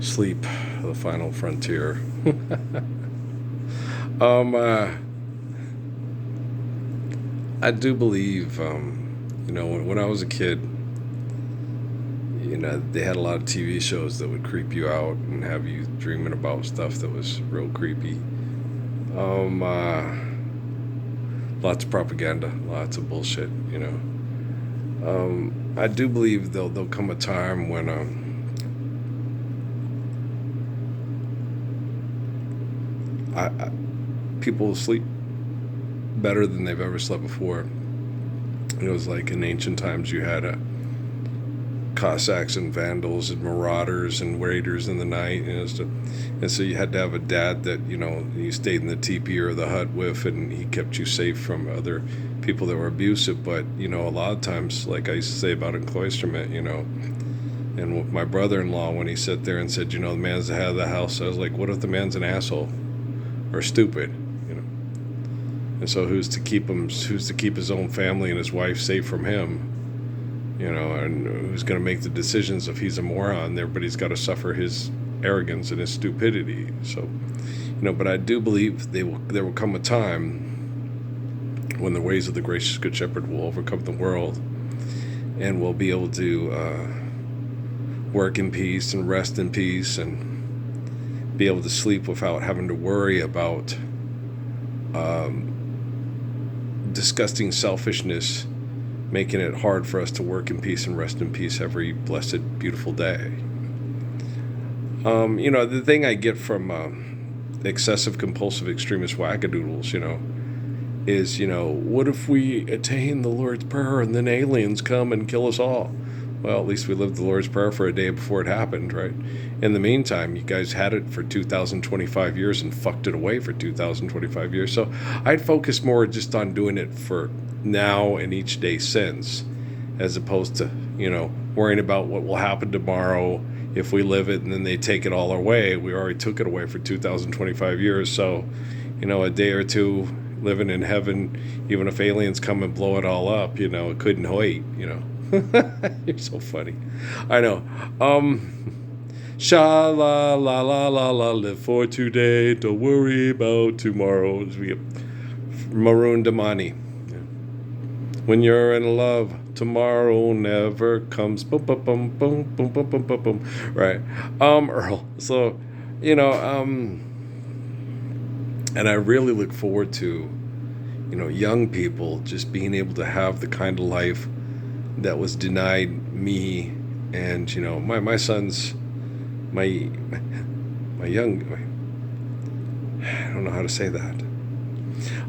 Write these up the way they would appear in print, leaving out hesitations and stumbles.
Sleep, the final frontier. um, uh, I do believe, when I was a kid, they had a lot of TV shows that would creep you out and have you dreaming about stuff that was real creepy. Um, uh, Lots of propaganda, lots of bullshit. I do believe there'll come a time when people will sleep better than they've ever slept before. It was like in ancient times you had Cossacks and Vandals and Marauders and Raiders in the night, and so you had to have a dad that you stayed in the teepee or the hut with, and he kept you safe from other people that were abusive. But a lot of times, like I used to say about in Cloisterment, and with my brother-in-law, when he sat there and said, the man's the head of the house, I was like, what if the man's an asshole or stupid? And so who's to keep his own family and his wife safe from him? And who's going to make the decisions if he's a moron? Everybody's got to suffer his arrogance and his stupidity. So, but I do believe there will come a time when the ways of the gracious good shepherd will overcome the world, and we'll be able to work in peace and rest in peace and be able to sleep without having to worry about disgusting selfishness making it hard for us to work in peace and rest in peace every blessed, beautiful day. The thing I get from excessive, compulsive, extremist wackadoodles, is, what if we attain the Lord's Prayer and then aliens come and kill us all? Well, at least we lived the Lord's Prayer for a day before it happened, right? In the meantime, you guys had it for 2,025 years and fucked it away for 2,025 years. So I'd focus more just on doing it for now and each day since, as opposed to, worrying about what will happen tomorrow if we live it and then they take it all away. We already took it away for 2,025 years. So, a day or two living in heaven, even if aliens come and blow it all up, it couldn't wait, You're so funny. I know. Sha la la la la la, live for today, don't worry about tomorrow. We get Maroon Damani. When you're in love, tomorrow never comes. Boom, boom, boom, boom, boom, boom, boom, boom, boom. Right. Earl. So, and I really look forward to, young people just being able to have the kind of life that was denied me and, my sons, my young, I don't know how to say that.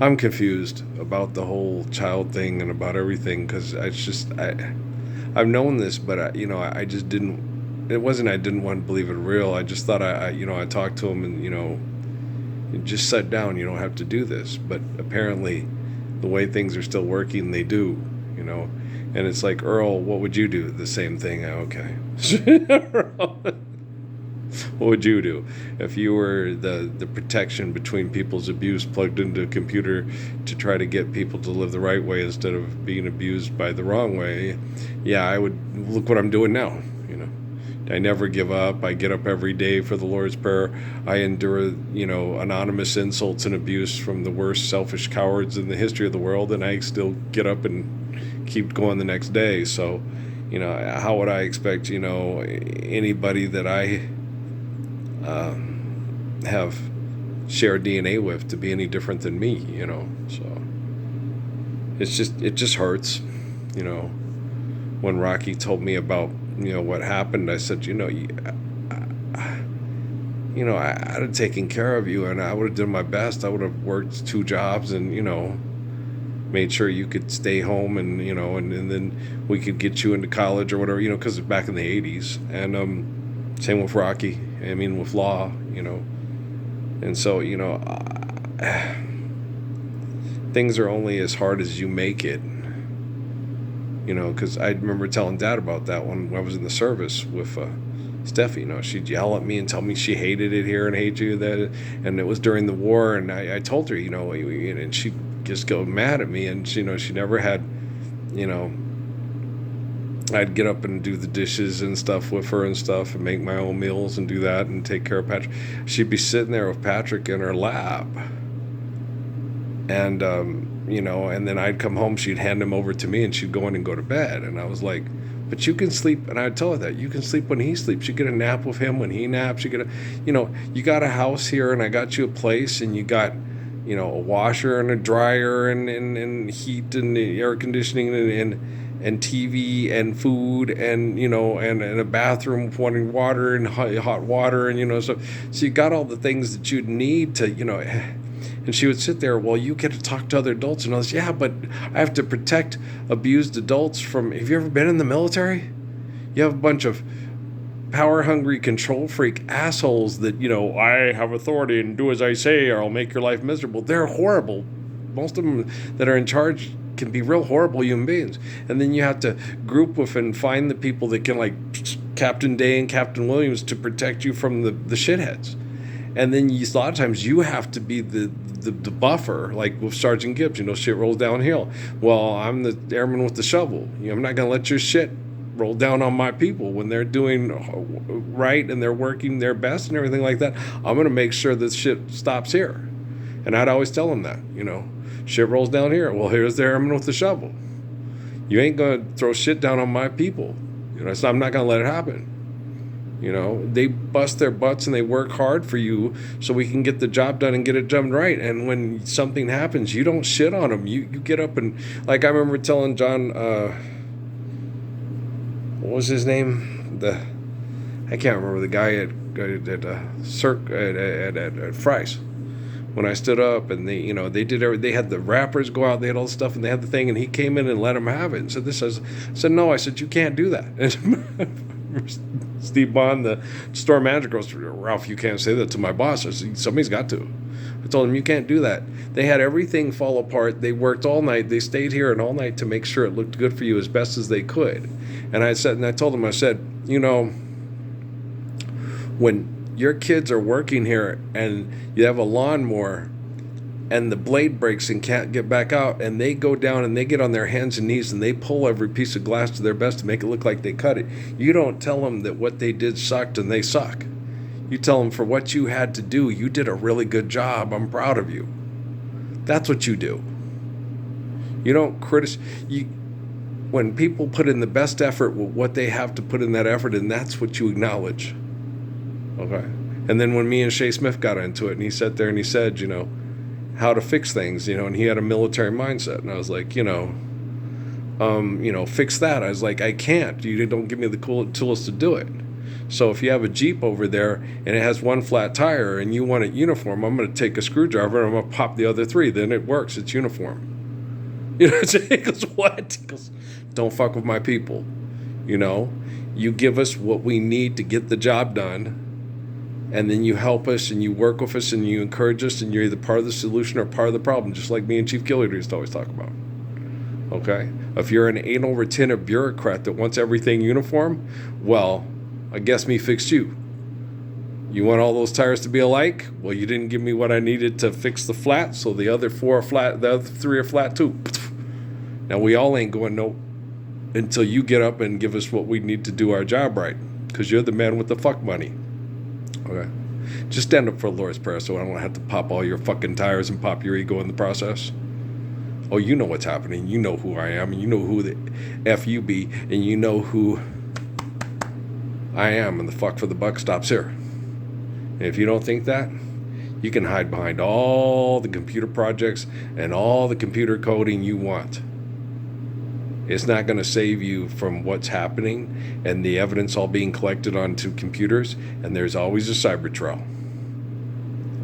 I'm confused about the whole child thing and about everything, because I've known this, but I just didn't. It wasn't I didn't want to believe it real. I just thought I talked to him and just sat down. You don't have to do this, but apparently, the way things are still working, they do. And it's like, Earl, what would you do? The same thing. Okay. What would you do if you were the protection between people's abuse plugged into a computer to try to get people to live the right way instead of being abused by the wrong way? Yeah, I would. Look what I'm doing now. I never give up. I get up every day for the Lord's Prayer. I endure, anonymous insults and abuse from the worst selfish cowards in the history of the world, and I still get up and keep going the next day. So, how would I expect, anybody that I have shared DNA with to be any different than me? So it just hurts, when Rocky told me about what happened. I said, I'd have taken care of you, and I would have done my best. I would have worked 2 jobs and made sure you could stay home, and and then we could get you into college or whatever, because back in the 80s. And same with Rocky. I mean, with Law, and so things are only as hard as you make it. Because I remember telling Dad about that when I was in the service with Steffi. She'd yell at me and tell me she hated it here and hate you that, and it was during the war. And I told her, and she'd just go mad at me. And she never had, I'd get up and do the dishes and stuff with her and stuff and make my own meals and do that and take care of Patrick. She'd be sitting there with Patrick in her lap. And, and then I'd come home, she'd hand him over to me and she'd go in and go to bed. And I was like, but you can sleep. And I'd tell her that you can sleep when he sleeps. You get a nap with him when he naps. You got a house here and I got you a place and you got, a washer and a dryer and heat and air conditioning and TV and food and and a bathroom with running water and hot water and so you got all the things that you'd need to and she would sit there, well, you get to talk to other adults and all this. Yeah, but I have to protect abused adults from. Have you ever been in the military? You have a bunch of power hungry control freak assholes that I have authority and do as I say or I'll make your life miserable. They're horrible. Most of them that are in charge can be real horrible human beings. And then you have to group with and find the people that can, like Captain Day and Captain Williams, to protect you from the shitheads. And then a lot of times you have to be the buffer, like with Sergeant Gibbs, shit rolls downhill. Well, I'm the airman with the shovel. I'm not going to let your shit roll down on my people when they're doing right and they're working their best and everything like that. I'm going to make sure this shit stops here. And I'd always tell them that, shit rolls down here. Well, here's the airman with the shovel. You ain't going to throw shit down on my people. So I'm not going to let it happen. They bust their butts and they work hard for you so we can get the job done and get it done right. And when something happens, you don't shit on them. You get up and, like I remember telling John, what was his name? I can't remember the guy at Fry's. When I stood up and they did they had the rappers go out, they had all the stuff and they had the thing and he came in and let them have it and said this. I said no. I said you can't do that. And Steve Bond, the store manager, goes, Ralph, you can't say that to my boss. I said, somebody's got to. I told him, you can't do that. They had everything fall apart. They worked all night. They stayed here and all night to make sure it looked good for you as best as they could. And I told him, I said, when your kids are working here and you have a lawnmower and the blade breaks and can't get back out and they go down and they get on their hands and knees and they pull every piece of glass to their best to make it look like they cut it, you don't tell them that what they did sucked and they suck. You tell them for what you had to do, you did a really good job. I'm proud of you. That's what you do. You don't criticize. When people put in the best effort with what they have to put in that effort, and that's what you acknowledge. Okay? And then when me and Shay Smith got into it, and he sat there and he said, how to fix things, and he had a military mindset. And I was like, fix that. I was like, I can't. You don't give me the cool tools to do it. So if you have a Jeep over there and it has one flat tire and you want it uniform, I'm going to take a screwdriver and I'm going to pop the other three. Then it works. It's uniform. He goes, what? He goes, don't fuck with my people. You give us what we need to get the job done. And then you help us and you work with us and you encourage us and you're either part of the solution or part of the problem, just like me and Chief Gilliard used to always talk about. Okay? If you're an anal retentive bureaucrat that wants everything uniform, well, I guess me fixed you. You want all those tires to be alike? Well, you didn't give me what I needed to fix the flat, so the other four are flat, the other three are flat too. Now, we all ain't going no until you get up and give us what we need to do our job right, because you're the man with the fuck money. Okay. Just stand up for the Lord's Prayer so I don't have to pop all your fucking tires and pop your ego in the process. Oh, you know what's happening. You know who I am, and you know who the F you be, and you know who I am, and the fuck for the buck stops here. And if you don't think that, you can hide behind all the computer projects and all the computer coding you want. It's not going to save you from what's happening and the evidence all being collected onto computers, and there's always a cyber trail.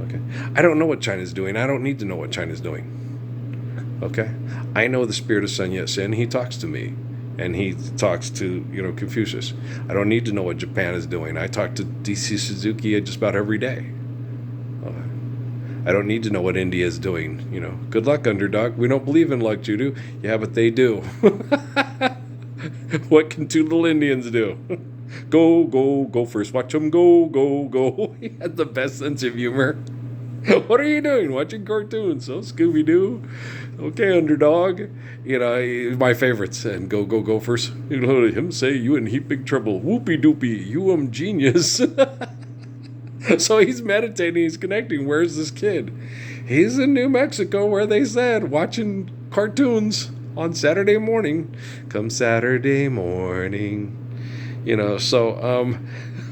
Okay? I don't know what China's doing. I don't need to know what China's doing. Okay? I know the spirit of Sun Yat-sen. He talks to me, and he talks to, Confucius. I don't need to know what Japan is doing. I talk to D.C. Suzuki just about every day. I don't need to know what India is doing. Good luck, underdog. We don't believe in luck, Judo. Yeah, but they do. What can two little Indians do? Go, go, go first. Watch them go, go, go. He had the best sense of humor. What are you doing? Watching cartoons? Oh, Scooby Doo. Okay, underdog. You know, my favorites. And go, go, Gophers. You know, him say, you in heap big trouble. Whoopie doopie. You genius. So he's meditating, he's connecting. Where's this kid? He's in New Mexico, where they said, watching cartoons on Saturday morning. Come Saturday morning. You know, so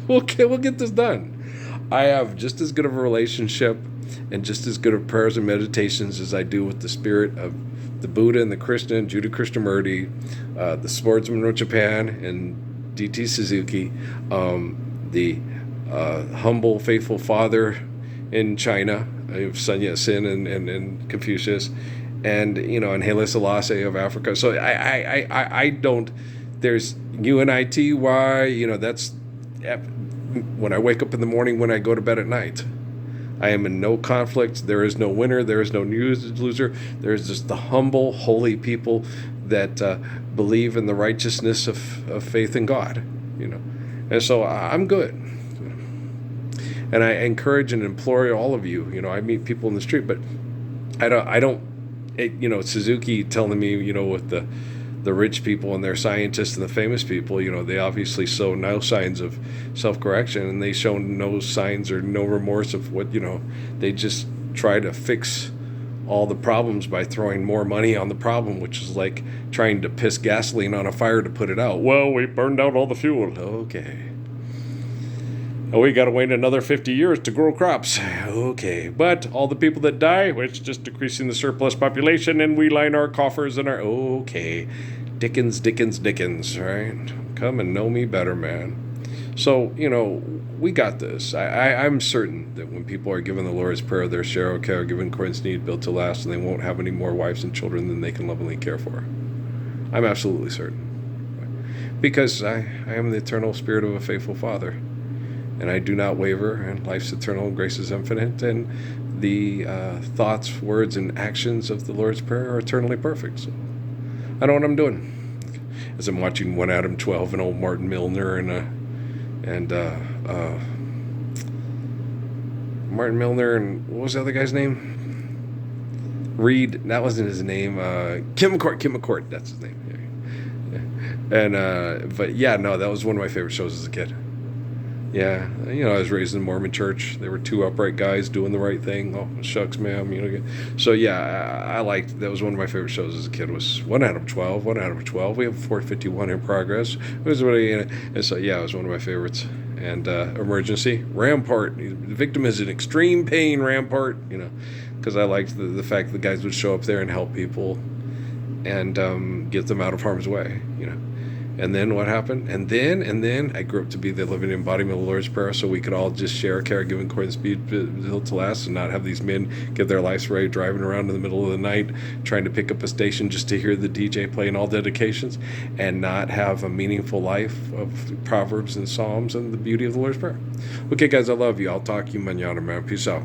we'll get this done. I have just as good of a relationship and just as good of prayers and meditations as I do with the spirit of the Buddha and the Krishna and Judah Krishnamurti, the sportsman of Japan and D.T. Suzuki, the humble, faithful father in China of Sun Yat-sen and Confucius, and you know, and Haile Selassie of Africa. So I don't. There's UNITY. You know, that's when I wake up in the morning, when I go to bed at night. I am in no conflict. There is no winner. There is no loser. There is just the humble, holy people that believe in the righteousness of faith in God. You know, and so I'm good. And I encourage and implore all of you. You know, I meet people in the street, but I don't. You know, Suzuki telling me, you know, with the rich people and their scientists and the famous people, you know, they obviously show no signs of self-correction, and they show no signs or no remorse of what, you know, they just try to fix all the problems by throwing more money on the problem, which is like trying to piss gasoline on a fire to put it out. Well, we burned out all the fuel. Okay. Oh, we got to wait another 50 years to grow crops. Okay. But all the people that die, well, it's just decreasing the surplus population, and we line our coffers and our... Okay. Dickens, right? Come and know me better, man. So, you know, we got this. I'm certain that when people are given the Lord's Prayer, their share of care, given according to need, built to last, and they won't have any more wives and children than they can lovingly care for. I'm absolutely certain. Because I am the eternal spirit of a faithful Father. And I do not waver, and life's eternal, grace is infinite, and the thoughts, words, and actions of the Lord's Prayer are eternally perfect. So I know what I'm doing. As I'm watching 1 Adam 12 and old Martin Milner Martin Milner and what was the other guy's name? Reed. That wasn't his name. Kim McCourt. That's his name. Yeah. And but yeah, no, that was one of my favorite shows as a kid. Yeah, you know, I was raised in the Mormon church. There were two upright guys doing the right thing. Oh, shucks, ma'am. You know, so yeah, I liked. That was one of my favorite shows as a kid. Was 1 Adam 12. 1 Adam 12. We have 451 in progress. It was really, and so yeah, it was one of my favorites. And Emergency, Rampart. The victim is in extreme pain. Rampart. You know, because I liked the fact that the guys would show up there and help people, and get them out of harm's way. You know. And then what happened? And then I grew up to be the living embodiment of the Lord's Prayer, so we could all just share caregiving according to speed built to last, and not have these men give their lives away driving around in the middle of the night trying to pick up a station just to hear the DJ playing all dedications, and not have a meaningful life of Proverbs and Psalms and the beauty of the Lord's Prayer. Okay, guys, I love you. I'll talk to you mañana, man. Peace out.